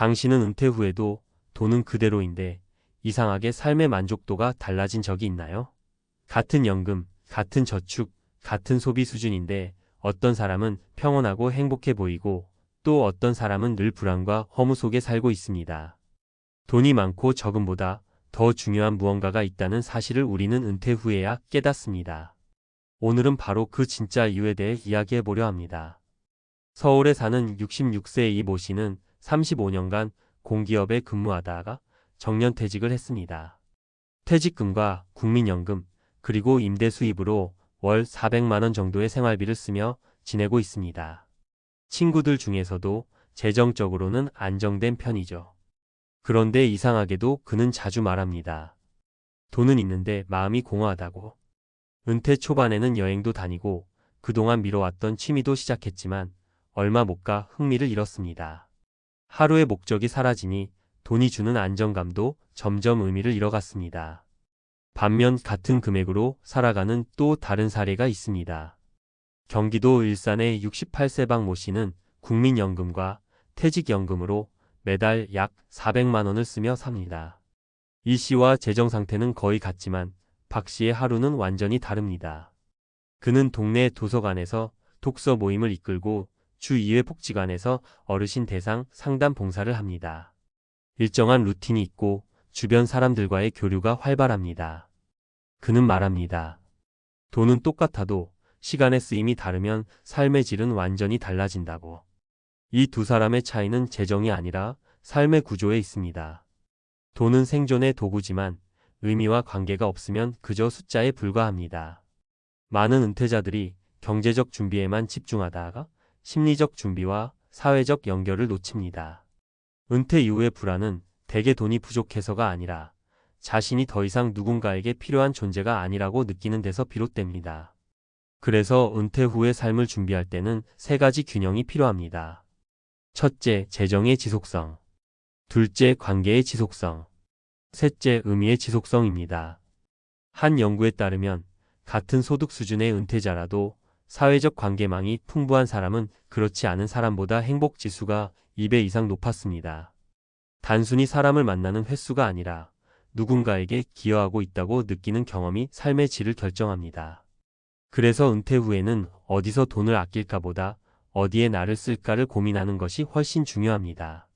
당신은 은퇴 후에도 돈은 그대로인데 이상하게 삶의 만족도가 달라진 적이 있나요? 같은 연금, 같은 저축, 같은 소비 수준인데 어떤 사람은 평온하고 행복해 보이고 또 어떤 사람은 늘 불안과 허무 속에 살고 있습니다. 돈이 많고 적음보다 더 중요한 무언가가 있다는 사실을 우리는 은퇴 후에야 깨닫습니다. 오늘은 바로 그 진짜 이유에 대해 이야기해 보려 합니다. 서울에 사는 66세의 이 모 씨는 35년간 공기업에 근무하다가 정년퇴직을 했습니다. 퇴직금과 국민연금 그리고 임대 수입으로 월 400만 원 정도의 생활비를 쓰며 지내고 있습니다. 친구들 중에서도 재정적으로는 안정된 편이죠. 그런데 이상하게도 그는 자주 말합니다. 돈은 있는데 마음이 공허하다고. 은퇴 초반에는 여행도 다니고 그동안 미뤄왔던 취미도 시작했지만 얼마 못 가 흥미를 잃었습니다. 하루의 목적이 사라지니 돈이 주는 안정감도 점점 의미를 잃어갔습니다. 반면 같은 금액으로 살아가는 또 다른 사례가 있습니다. 경기도 일산의 68세 박 모 씨는 국민연금과 퇴직연금으로 매달 약 400만 원을 쓰며 삽니다. 이 씨와 재정 상태는 거의 같지만 박 씨의 하루는 완전히 다릅니다. 그는 동네 도서관에서 독서 모임을 이끌고 주 2회 복지관에서 어르신 대상 상담 봉사를 합니다. 일정한 루틴이 있고 주변 사람들과의 교류가 활발합니다. 그는 말합니다. 돈은 똑같아도 시간의 쓰임이 다르면 삶의 질은 완전히 달라진다고. 이 두 사람의 차이는 재정이 아니라 삶의 구조에 있습니다. 돈은 생존의 도구지만 의미와 관계가 없으면 그저 숫자에 불과합니다. 많은 은퇴자들이 경제적 준비에만 집중하다가 심리적 준비와 사회적 연결을 놓칩니다. 은퇴 이후의 불안은 대개 돈이 부족해서가 아니라 자신이 더 이상 누군가에게 필요한 존재가 아니라고 느끼는 데서 비롯됩니다. 그래서 은퇴 후의 삶을 준비할 때는 세 가지 균형이 필요합니다. 첫째, 재정의 지속성. 둘째, 관계의 지속성. 셋째, 의미의 지속성입니다. 한 연구에 따르면 같은 소득 수준의 은퇴자라도 사회적 관계망이 풍부한 사람은 그렇지 않은 사람보다 행복 지수가 2배 이상 높았습니다. 단순히 사람을 만나는 횟수가 아니라 누군가에게 기여하고 있다고 느끼는 경험이 삶의 질을 결정합니다. 그래서 은퇴 후에는 어디서 돈을 아낄까 보다 어디에 나를 쓸까를 고민하는 것이 훨씬 중요합니다.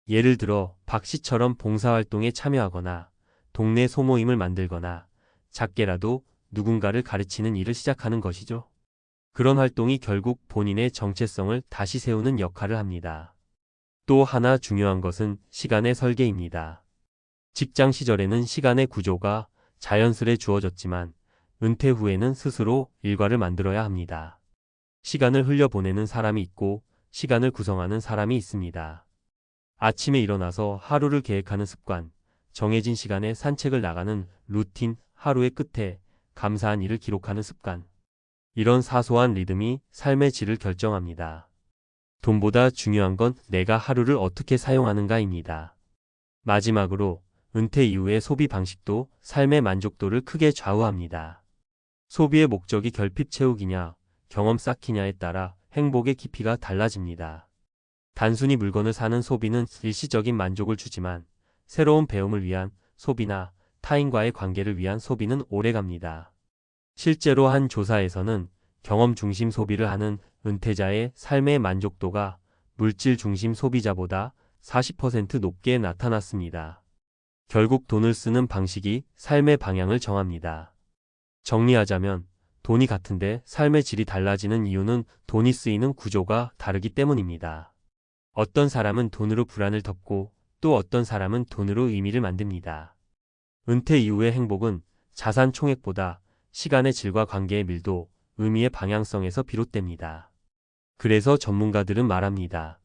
예를 들어 박 씨처럼 봉사활동에 참여하거나 동네 소모임을 만들거나 작게라도 누군가를 가르치는 일을 시작하는 것이죠. 그런 활동이 결국 본인의 정체성을 다시 세우는 역할을 합니다. 또 하나 중요한 것은 시간의 설계입니다. 직장 시절에는 시간의 구조가 자연스레 주어졌지만 은퇴 후에는 스스로 일과를 만들어야 합니다. 시간을 흘려보내는 사람이 있고 시간을 구성하는 사람이 있습니다. 아침에 일어나서 하루를 계획하는 습관, 정해진 시간에 산책을 나가는 루틴, 하루의 끝에 감사한 일을 기록하는 습관. 이런 사소한 리듬이 삶의 질을 결정합니다. 돈보다 중요한 건 내가 하루를 어떻게 사용하는가입니다. 마지막으로 은퇴 이후의 소비 방식도 삶의 만족도를 크게 좌우합니다. 소비의 목적이 결핍 채우기냐, 경험 쌓기냐에 따라 행복의 깊이가 달라집니다. 단순히 물건을 사는 소비는 일시적인 만족을 주지만 새로운 배움을 위한 소비나 타인과의 관계를 위한 소비는 오래갑니다. 실제로 한 조사에서는 경험 중심 소비를 하는 은퇴자의 삶의 만족도가 물질 중심 소비자보다 40% 높게 나타났습니다. 결국 돈을 쓰는 방식이 삶의 방향을 정합니다. 정리하자면 돈이 같은데 삶의 질이 달라지는 이유는 돈이 쓰이는 구조가 다르기 때문입니다. 어떤 사람은 돈으로 불안을 덮고 또 어떤 사람은 돈으로 의미를 만듭니다. 은퇴 이후의 행복은 자산 총액보다 시간의 질과 관계의 밀도, 의미의 방향성에서 비롯됩니다. 그래서 전문가들은 말합니다.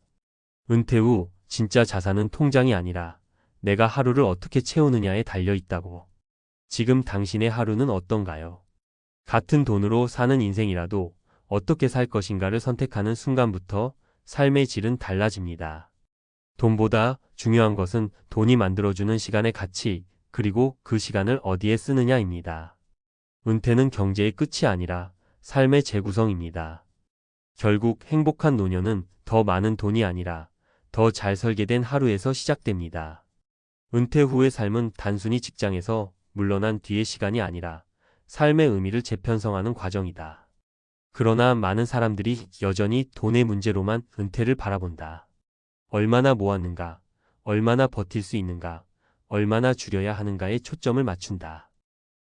은퇴 후 진짜 자산은 통장이 아니라 내가 하루를 어떻게 채우느냐에 달려 있다고. 지금 당신의 하루는 어떤가요? 같은 돈으로 사는 인생이라도 어떻게 살 것인가를 선택하는 순간부터 삶의 질은 달라집니다. 돈보다 중요한 것은 돈이 만들어주는 시간의 가치, 그리고 그 시간을 어디에 쓰느냐입니다. 은퇴는 경제의 끝이 아니라 삶의 재구성입니다. 결국 행복한 노년은 더 많은 돈이 아니라 더 잘 설계된 하루에서 시작됩니다. 은퇴 후의 삶은 단순히 직장에서 물러난 뒤의 시간이 아니라 삶의 의미를 재편성하는 과정이다. 그러나 많은 사람들이 여전히 돈의 문제로만 은퇴를 바라본다. 얼마나 모았는가, 얼마나 버틸 수 있는가, 얼마나 줄여야 하는가에 초점을 맞춘다.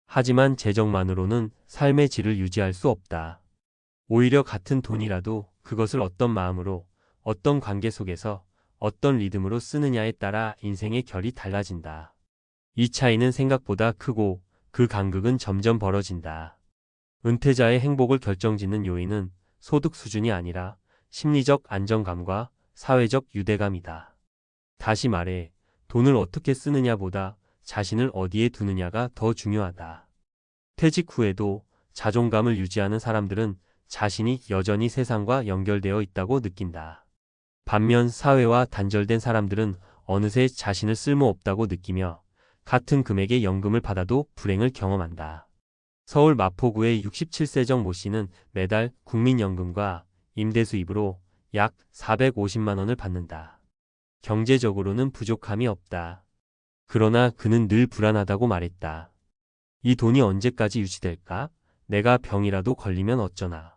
하지만 재정만으로는 삶의 질을 유지할 수 없다. 오히려 같은 돈이라도 그것을 어떤 마음으로, 어떤 관계 속에서, 어떤 리듬으로 쓰느냐에 따라 인생의 결이 달라진다. 이 차이는 생각보다 크고 그 간극은 점점 벌어진다. 은퇴자의 행복을 결정짓는 요인은 소득 수준이 아니라 심리적 안정감과 사회적 유대감이다. 다시 말해, 돈을 어떻게 쓰느냐보다 자신을 어디에 두느냐가 더 중요하다. 퇴직 후에도 자존감을 유지하는 사람들은 자신이 여전히 세상과 연결되어 있다고 느낀다. 반면 사회와 단절된 사람들은 어느새 자신을 쓸모없다고 느끼며 같은 금액의 연금을 받아도 불행을 경험한다. 서울 마포구의 67세정 모 씨는 매달 국민연금과 임대수입으로 약 450만 원을 받는다. 경제적으로는 부족함이 없다. 그러나 그는 늘 불안하다고 말했다. 이 돈이 언제까지 유지될까? 내가 병이라도 걸리면 어쩌나.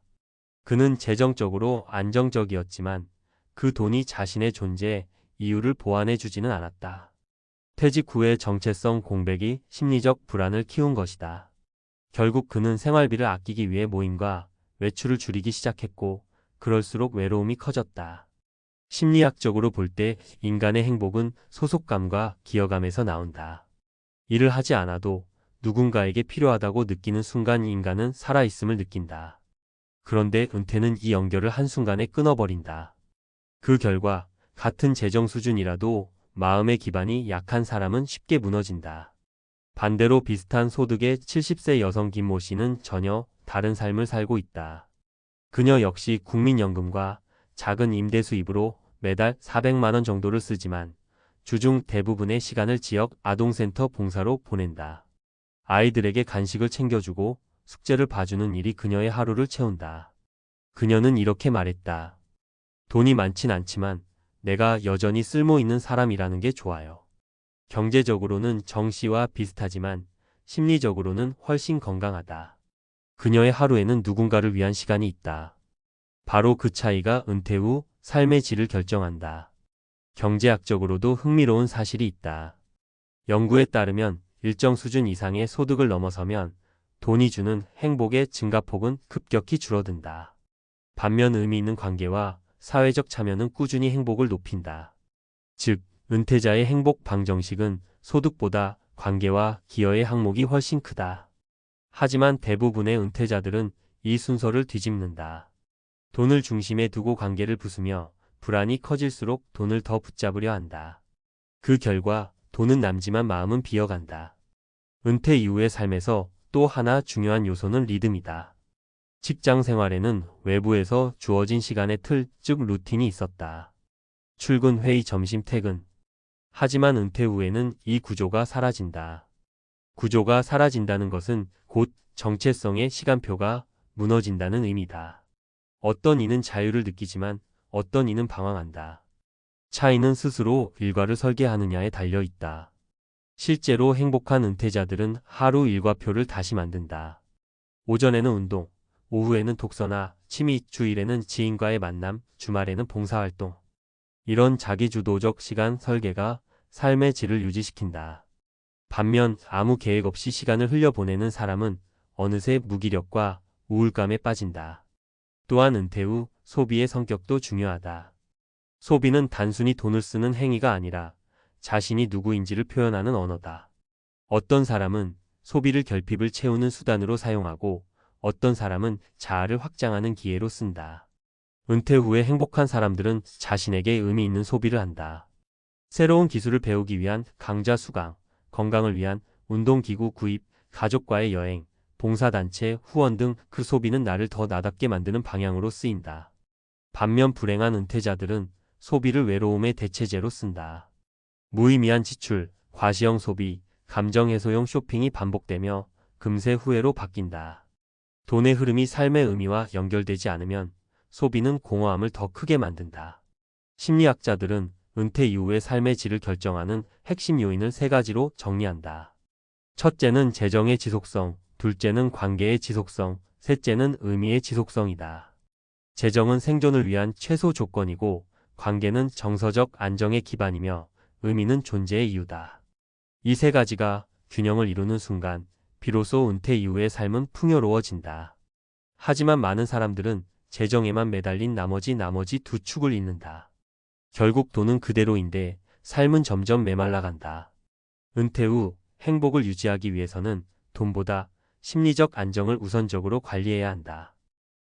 그는 재정적으로 안정적이었지만 그 돈이 자신의 존재, 이유를 보완해 주지는 않았다. 퇴직 후의 정체성 공백이 심리적 불안을 키운 것이다. 결국 그는 생활비를 아끼기 위해 모임과 외출을 줄이기 시작했고, 그럴수록 외로움이 커졌다. 심리학적으로 볼 때 인간의 행복은 소속감과 기여감에서 나온다. 일을 하지 않아도 누군가에게 필요하다고 느끼는 순간 인간은 살아있음을 느낀다. 그런데 은퇴는 이 연결을 한순간에 끊어버린다. 그 결과 같은 재정 수준이라도 마음의 기반이 약한 사람은 쉽게 무너진다. 반대로 비슷한 소득의 70세 여성 김모 씨는 전혀 다른 삶을 살고 있다. 그녀 역시 국민연금과 작은 임대 수입으로 매달 400만 원 정도를 쓰지만 주중 대부분의 시간을 지역 아동센터 봉사로 보낸다. 아이들에게 간식을 챙겨주고 숙제를 봐주는 일이 그녀의 하루를 채운다. 그녀는 이렇게 말했다. 돈이 많진 않지만 내가 여전히 쓸모 있는 사람이라는 게 좋아요. 경제적으로는 정 씨와 비슷하지만 심리적으로는 훨씬 건강하다. 그녀의 하루에는 누군가를 위한 시간이 있다. 바로 그 차이가 은퇴 후 삶의 질을 결정한다. 경제학적으로도 흥미로운 사실이 있다. 연구에 따르면 일정 수준 이상의 소득을 넘어서면 돈이 주는 행복의 증가폭은 급격히 줄어든다. 반면 의미 있는 관계와 사회적 참여는 꾸준히 행복을 높인다. 즉, 은퇴자의 행복 방정식은 소득보다 관계와 기여의 항목이 훨씬 크다. 하지만 대부분의 은퇴자들은 이 순서를 뒤집는다. 돈을 중심에 두고 관계를 부수며 불안이 커질수록 돈을 더 붙잡으려 한다. 그 결과 돈은 남지만 마음은 비어간다. 은퇴 이후의 삶에서 또 하나 중요한 요소는 리듬이다. 직장 생활에는 외부에서 주어진 시간의 틀, 즉 루틴이 있었다. 출근, 회의, 점심, 퇴근. 하지만 은퇴 후에는 이 구조가 사라진다. 구조가 사라진다는 것은 곧 정체성의 시간표가 무너진다는 의미다. 어떤 이는 자유를 느끼지만 어떤 이는 방황한다. 차이는 스스로 일과를 설계하느냐에 달려 있다. 실제로 행복한 은퇴자들은 하루 일과표를 다시 만든다. 오전에는 운동, 오후에는 독서나 취미, 주일에는 지인과의 만남, 주말에는 봉사활동. 이런 자기주도적 시간 설계가 삶의 질을 유지시킨다. 반면 아무 계획 없이 시간을 흘려보내는 사람은 어느새 무기력과 우울감에 빠진다. 또한 은퇴 후 소비의 성격도 중요하다. 소비는 단순히 돈을 쓰는 행위가 아니라 자신이 누구인지를 표현하는 언어다. 어떤 사람은 소비를 결핍을 채우는 수단으로 사용하고 어떤 사람은 자아를 확장하는 기회로 쓴다. 은퇴 후에 행복한 사람들은 자신에게 의미 있는 소비를 한다. 새로운 기술을 배우기 위한 강좌 수강, 건강을 위한 운동기구 구입, 가족과의 여행, 봉사단체 후원 등 그 소비는 나를 더 나답게 만드는 방향으로 쓰인다. 반면 불행한 은퇴자들은 소비를 외로움의 대체제로 쓴다. 무의미한 지출, 과시형 소비, 감정 해소용 쇼핑이 반복되며 금세 후회로 바뀐다. 돈의 흐름이 삶의 의미와 연결되지 않으면 소비는 공허함을 더 크게 만든다. 심리학자들은 은퇴 이후의 삶의 질을 결정하는 핵심 요인을 세 가지로 정리한다. 첫째는 재정의 지속성, 둘째는 관계의 지속성, 셋째는 의미의 지속성이다. 재정은 생존을 위한 최소 조건이고, 관계는 정서적 안정의 기반이며, 의미는 존재의 이유다. 이 세 가지가 균형을 이루는 순간, 비로소 은퇴 이후의 삶은 풍요로워진다. 하지만 많은 사람들은 재정에만 매달린 나머지 두 축을 잇는다. 결국 돈은 그대로인데 삶은 점점 메말라간다. 은퇴 후 행복을 유지하기 위해서는 돈보다 심리적 안정을 우선적으로 관리해야 한다.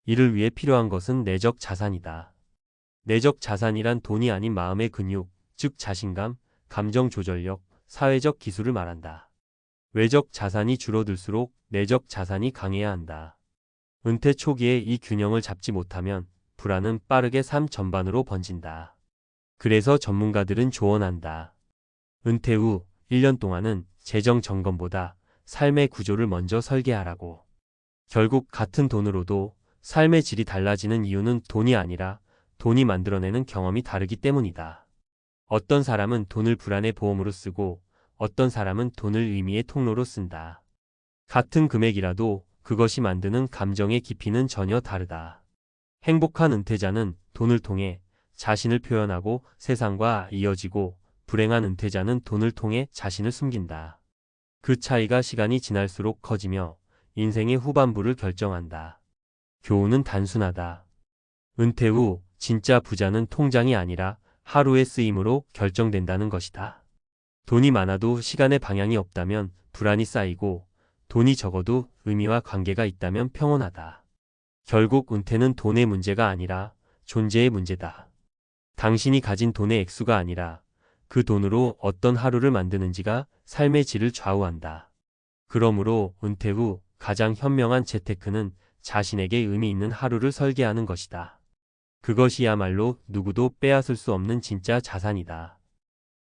이를 위해 필요한 것은 내적 자산이다. 내적 자산이란 돈이 아닌 마음의 근육, 즉 자신감, 감정 조절력, 사회적 기술을 말한다. 외적 자산이 줄어들수록 내적 자산이 강해야 한다. 은퇴 초기에 이 균형을 잡지 못하면 불안은 빠르게 삶 전반으로 번진다. 그래서 전문가들은 조언한다. 은퇴 후 1년 동안은 재정 점검보다 삶의 구조를 먼저 설계하라고. 결국 같은 돈으로도 삶의 질이 달라지는 이유는 돈이 아니라 돈이 만들어내는 경험이 다르기 때문이다. 어떤 사람은 돈을 불안의 보험으로 쓰고 어떤 사람은 돈을 의미의 통로로 쓴다. 같은 금액이라도 그것이 만드는 감정의 깊이는 전혀 다르다. 행복한 은퇴자는 돈을 통해 자신을 표현하고 세상과 이어지고, 불행한 은퇴자는 돈을 통해 자신을 숨긴다. 그 차이가 시간이 지날수록 커지며 인생의 후반부를 결정한다. 교훈은 단순하다. 은퇴 후 진짜 부자는 통장이 아니라 하루의 쓰임으로 결정된다는 것이다. 돈이 많아도 시간의 방향이 없다면 불안이 쌓이고, 돈이 적어도 의미와 관계가 있다면 평온하다. 결국 은퇴는 돈의 문제가 아니라 존재의 문제다. 당신이 가진 돈의 액수가 아니라 그 돈으로 어떤 하루를 만드는지가 삶의 질을 좌우한다. 그러므로 은퇴 후 가장 현명한 재테크는 자신에게 의미 있는 하루를 설계하는 것이다. 그것이야말로 누구도 빼앗을 수 없는 진짜 자산이다.